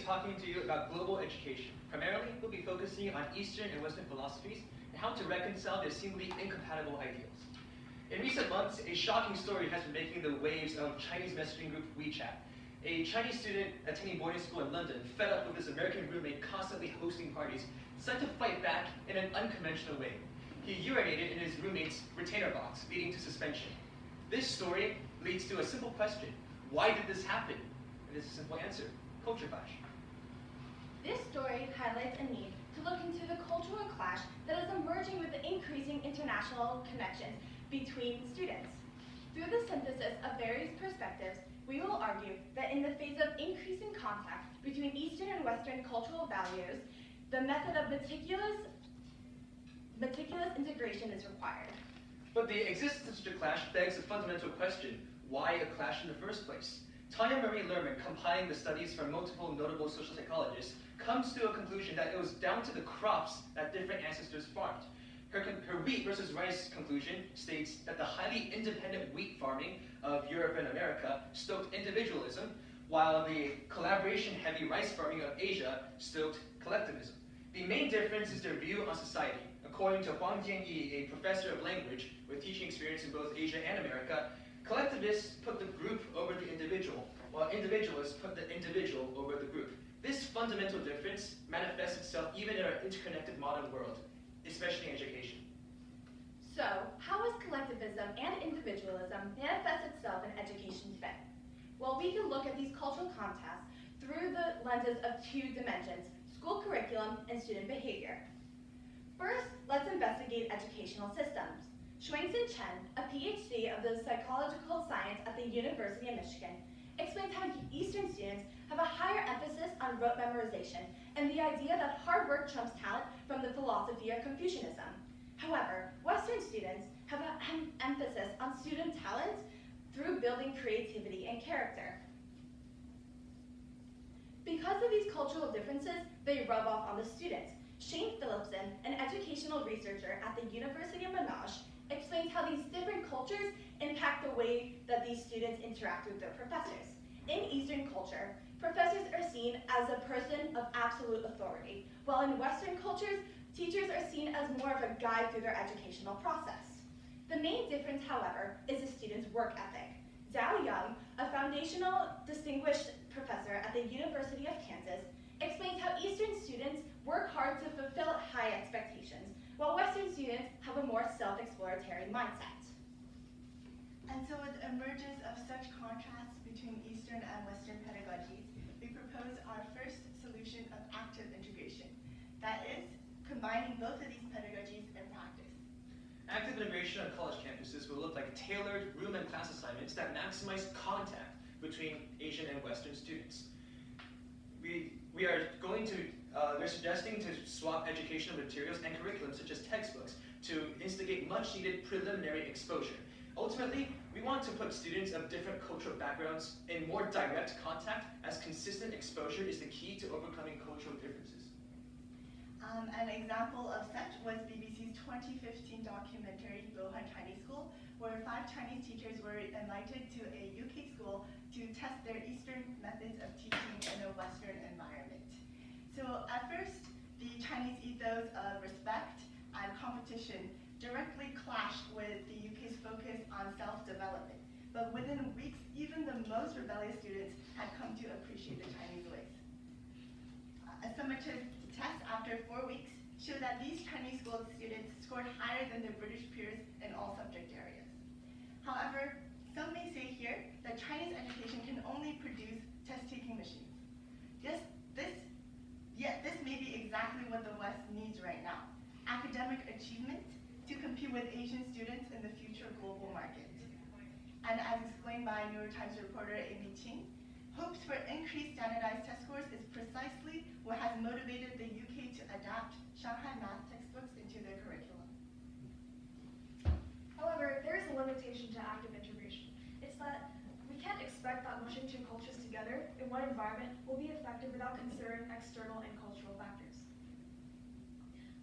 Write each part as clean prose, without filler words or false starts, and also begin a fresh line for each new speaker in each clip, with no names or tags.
talking to you about global education. Primarily, we'll be focusing on Eastern and Western philosophies and how to reconcile their seemingly incompatible ideals. In recent months, a shocking story has been making the waves of Chinese messaging group WeChat. A Chinese student attending boarding school in London, fed up with his American roommate constantly hosting parties, decided to fight back in an unconventional way. He urinated in his roommate's retainer box, leading to suspension. This story leads to a simple question. Why did this happen? And there's a simple answer. Culture clash.
This story highlights a need to look into the cultural clash that is emerging with the increasing international connections between students. Through the synthesis of various perspectives, we will argue that in the face of increasing contact between Eastern and Western cultural values, the method of meticulous integration is required.
But the existence of such a clash begs a fundamental question. Why a clash in the first place? Tanya Marie Lerman, compiling the studies from multiple notable social psychologists, comes to a conclusion that it was down to the crops that different ancestors farmed. Her wheat versus rice conclusion states that the highly independent wheat farming of Europe and America stoked individualism, while the collaboration-heavy rice farming of Asia stoked collectivism. The main difference is their view on society. According to Huang Jianyi, a professor of language with teaching experience in both Asia and America, collectivists put the group over the individual, while individualists put the individual over the group. This fundamental difference manifests itself even in our interconnected modern world, especially in education.
So, how does collectivism and individualism manifest itself in education today? Well, we can look at these cultural contests through the lenses of two dimensions: school curriculum and student behavior. First, let's investigate educational systems. Shuangxin Chen, a PhD of the psychological science at the University of Michigan, explains how Eastern students have a higher emphasis on rote memorization and the idea that hard work trumps talent from the philosophy of Confucianism. However, Western students have an emphasis on student talent through building creativity and character. Because of these cultural differences, they rub off on the students. Shane Phillipson, an educational researcher at the University of Monash, explains how these different cultures impact the way that these students interact with their professors. In Eastern culture, professors are seen as a person of absolute authority, while in Western cultures, teachers are seen as more of a guide through their educational process. The main difference, however, is the students' work ethic. Zhao Young, a foundational distinguished professor at the University of Kansas, explains how Eastern students work hard to fulfill high expectations, while Western students have a more self-exploratory mindset.
And so with the emergence of such contrasts between Eastern and Western pedagogies, we propose our first solution of active integration. That is, combining both of these pedagogies in practice.
Active integration on college campuses will look like tailored room and class assignments that maximize contact between Asian and Western students. We're suggesting to swap educational materials and curriculum such as textbooks to instigate much needed preliminary exposure. Ultimately, we want to put students of different cultural backgrounds in more direct contact, as consistent exposure is the key to overcoming cultural differences.
An example of such was BBC's 2015 documentary, Wuhan Chinese School, where 5 Chinese teachers were invited to a UK school to test their Eastern methods of teaching in a Western environment. So at first, the Chinese ethos of respect and competition directly clashed with the UK's focus on self-development. But within weeks, even the most rebellious students had come to appreciate the Chinese ways. A summative test after 4 weeks showed that these Chinese school students scored higher than their British peers in all subject areas. However, some may say here that Chinese education can only produce test-taking machines. Yet this may be exactly what the West needs right now: academic achievement to compete with Asian students in the future global market. And as explained by New York Times reporter Amy Ching, hopes for increased standardized test scores is precisely what has motivated the UK to adapt Shanghai math textbooks into their curriculum.
However, there is a limitation to active integration. It's that we can't expect that mushing two cultures together in one environment will be effective without considering external and cultural factors.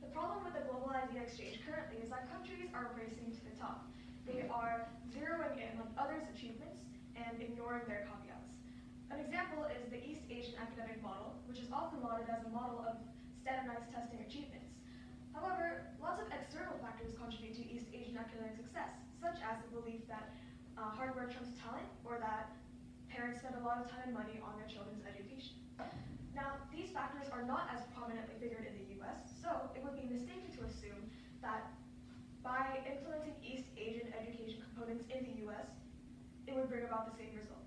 The problem with the global idea exchange currently is that countries are racing to the top. They are zeroing in on others' achievements and ignoring their caveats. An example is the East Asian academic model, which is often lauded as a model of standardized testing achievements. However, lots of external factors contribute to East Asian academic success, such as the belief that hard work trumps talent, or that parents spend a lot of time and money on their children's education. Now, these factors are not as prominently figured in the US, so it would be mistaken to assume that by implementing East Asian education components in the US, it would bring about the same results.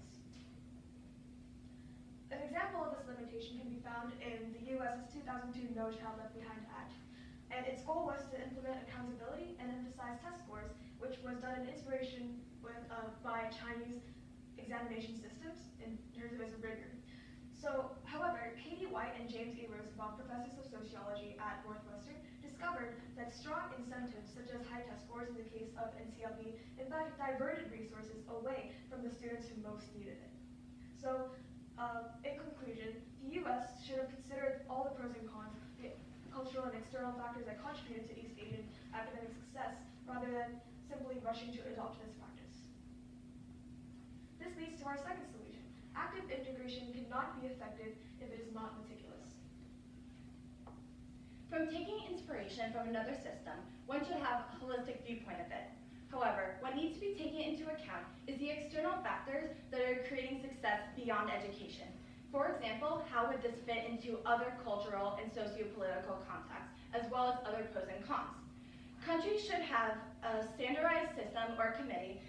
An example of this limitation can be found in the US's 2002 No Child Left Behind Act, and its goal was to implement accountability and emphasize test scores, which was done in inspiration by Chinese examination systems in terms of its rigor. So, however, Katie White and James A. Rosenbaum, professors of sociology at Northwestern, discovered that strong incentives, such as high test scores in the case of NCLB, in fact diverted resources away from the students who most needed it. So, in conclusion, the US should have considered all the pros and cons, the cultural and external factors that contributed to East Asian academic success, rather than simply rushing to adopt this practice. This leads to our second solution. Active integration cannot be effective if it is not meticulous.
From taking inspiration from another system, one should have a holistic viewpoint of it. However, what needs to be taken into account is the external factors that are creating success beyond education. For example, how would this fit into other cultural and socio-political contexts, as well as other pros and cons? Countries should have a standardized system or committee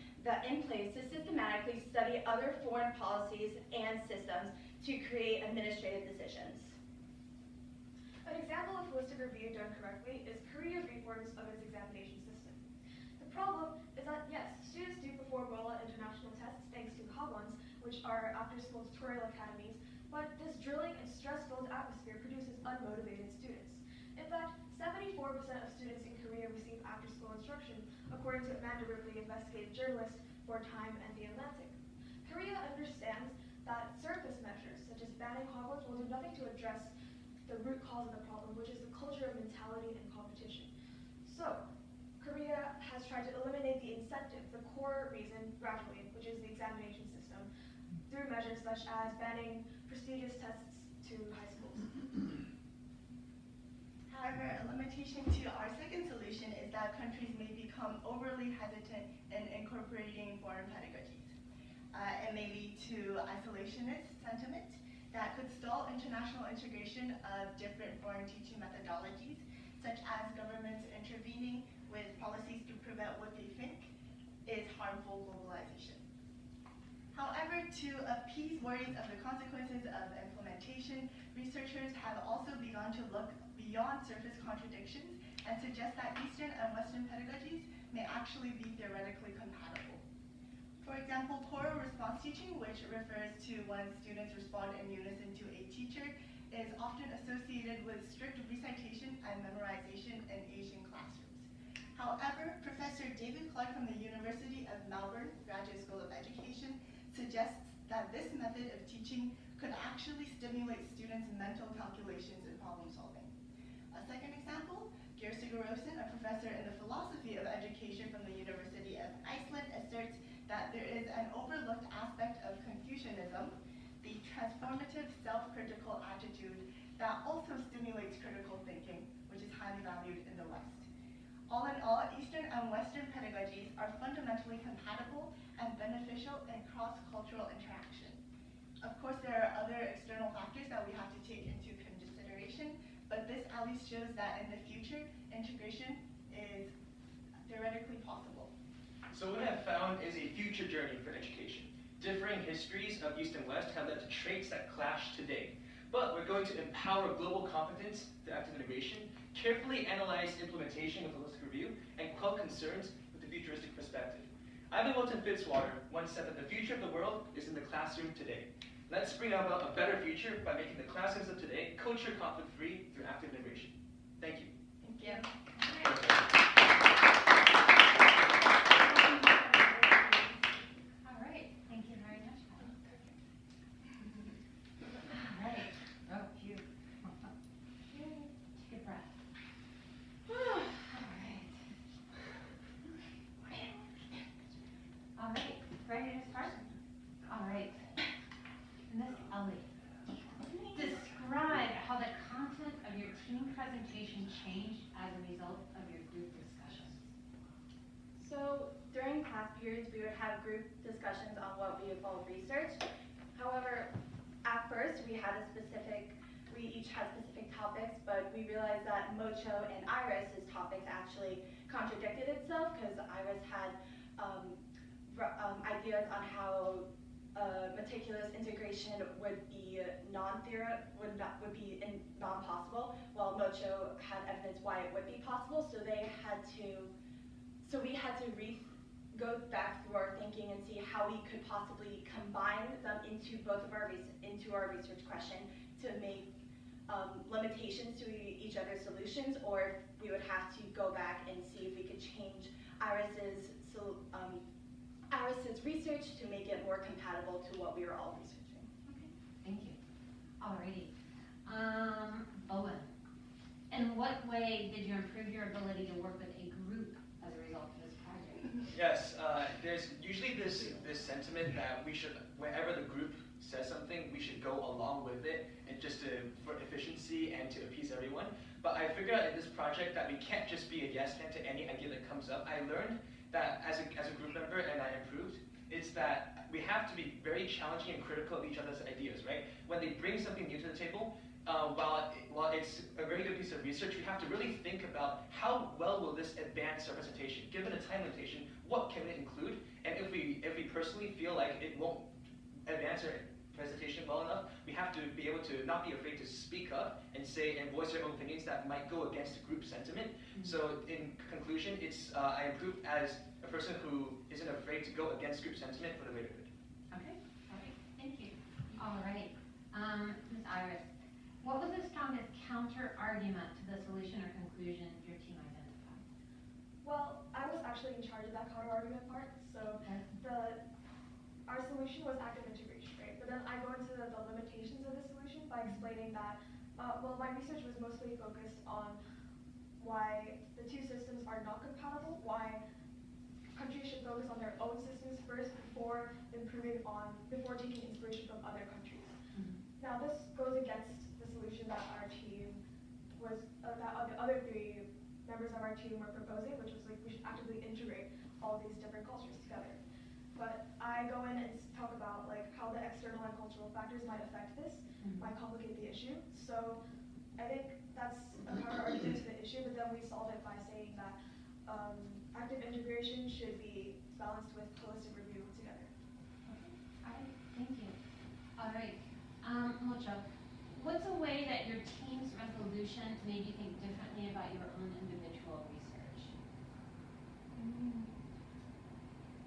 in place to systematically study other foreign policies and systems to create administrative decisions.
An example of holistic review done correctly is Korea's reforms of its examination system. The problem is that, yes, students do perform well at international tests thanks to hagwons, which are after-school tutorial academies, but this drilling and stress-filled atmosphere produces unmotivated students. In fact, 74% of students in Korea receive after-school instruction, according to Amanda Ripley, investigative journalist for Time and The Atlantic. Korea understands that surface measures, such as banning hagwons, will do nothing to address the root cause of the problem, which is the culture of mentality and competition. So, Korea has tried to eliminate the incentive, the core reason, gradually, which is the examination system, through measures such as banning prestigious tests to high schools.
However, a limitation to our second solution is that countries may become overly hesitant in incorporating foreign pedagogies. It may lead to isolationist sentiment that could stall international integration of different foreign teaching methodologies, such as governments intervening with policies to prevent what they think is harmful globalization. However, to appease worries of the consequences of implementation, researchers have also begun to look beyond surface contradictions and suggest that Eastern and Western pedagogies may actually be theoretically compatible. For example, Toro response teaching, which refers to when students respond in unison to a teacher, is often associated with strict recitation and memorization in Asian classrooms. However, Professor David Clark from the University of Melbourne Graduate School of Education suggests that this method of teaching could actually stimulate students' mental calculations and problem solving. A second example, Geir Sigurðsson, a professor in the philosophy of education from the University of Iceland, asserts that there is an overlooked aspect of Confucianism, the transformative self-critical attitude that also stimulates critical thinking, which is highly valued in the West. All in all, Eastern and Western pedagogies are fundamentally compatible and beneficial in cross-cultural interaction. Of course, there are other external factors that we have to take into consideration, but this at least shows that in the future, integration is theoretically possible.
So what we have found is a future journey for education. Differing histories of East and West have led to traits that clash today. But we're going to empower global competence through active integration, carefully analyze implementation with holistic review, and quell concerns with a futuristic perspective. I'm Wilton Fitzwater, once said that the future of the world is in the classroom today. Let's bring about a better future by making the classrooms of today culture conflict-free through active integration. Thank you.
Thank you.
All right, thank you very much, Heidi. All right, oh, phew. Take a breath. All right, ready to start? All right, and this
depends on what we call research. However, at first we each had specific topics, but we realized that Mocho and Iris's topics actually contradicted itself because Iris had ideas on how meticulous integration would be non-possible, while Mocho had evidence why it would be possible. So we had to go back through our thinking and see how we could possibly combine them into our research question to make limitations to each other's solutions, or if we would have to go back and see if we could change Iris's research to make it more compatible to what we were all researching.
Okay, thank you. Alrighty. Owen, in what way did you improve your ability to work with a group as a result of this project?
Yes, there's usually this sentiment that we should, whenever the group says something, we should go along with it, and just for efficiency and to appease everyone. But I figured out in this project that we can't just be a yes man to any idea that comes up. I learned that as a group member, and I improved, it's that we have to be very challenging and critical of each other's ideas, right? When they bring something new to the table, while it's a very good piece of research, we have to really think about how well will this advance our presentation. Given a time limitation, what can it include? And if we personally feel like it won't advance our presentation well enough, we have to be able to not be afraid to speak up and say and voice our own opinions that might go against the group sentiment. So in conclusion, I improved as a person who isn't afraid to go against group sentiment for the greater good.
Okay, all right, thank you. All right, Ms. Iris, what was the strongest counter-argument to the solution or conclusion your team identified?
Well, I was actually in charge of that counter-argument part, so our solution was active integration, right? But then I go into the limitations of the solution by explaining that, well, my research was mostly focused on why the two systems are not compatible, why countries should focus on their own systems first before taking inspiration from other countries. Now this goes against the solution that our team that the other three members of our team were proposing, which was like we should actively integrate all these different cultures together. But I go in and talk about like how the external and cultural factors might affect this, might complicate the issue. So I think that's a counter-argument to the issue, but then we solve it by saying that active integration should be balanced with holistic review together.
Okay. All right, thank you. All right, Mocho, what's a way that your team's resolution made you think differently about your own individual research?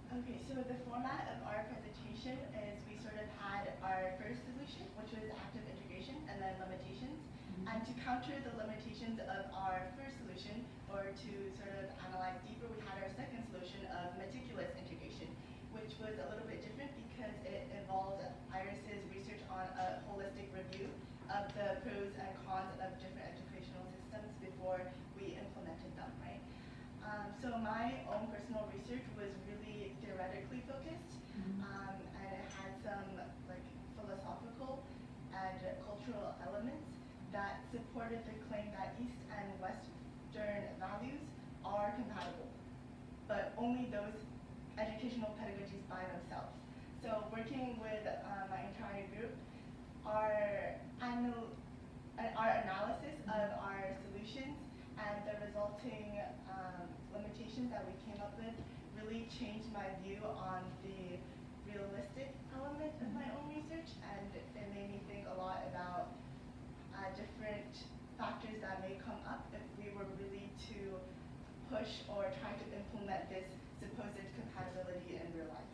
Okay, so the format of our presentation is we sort of had our first solution, which was active integration, and then limitations. And to counter the limitations of our first solution, or to sort of analyze deeper, we had our second solution of meticulous integration, which was a little bit different because it involved Iris's research on a holistic review of the pros and cons of different educational systems before we implemented them, right? So my own personal research was really theoretically focused, and it had some like philosophical and cultural elements that supported the claim that East and Western values are compatible, but only those educational pedagogies by themselves. So working with my entire group, our analysis of our solutions and the resulting limitations that we came up with really changed my view on the realistic element of my own research, and it made me think a lot about different factors that may come up if we were really to push or try to implement this supposed compatibility in real life.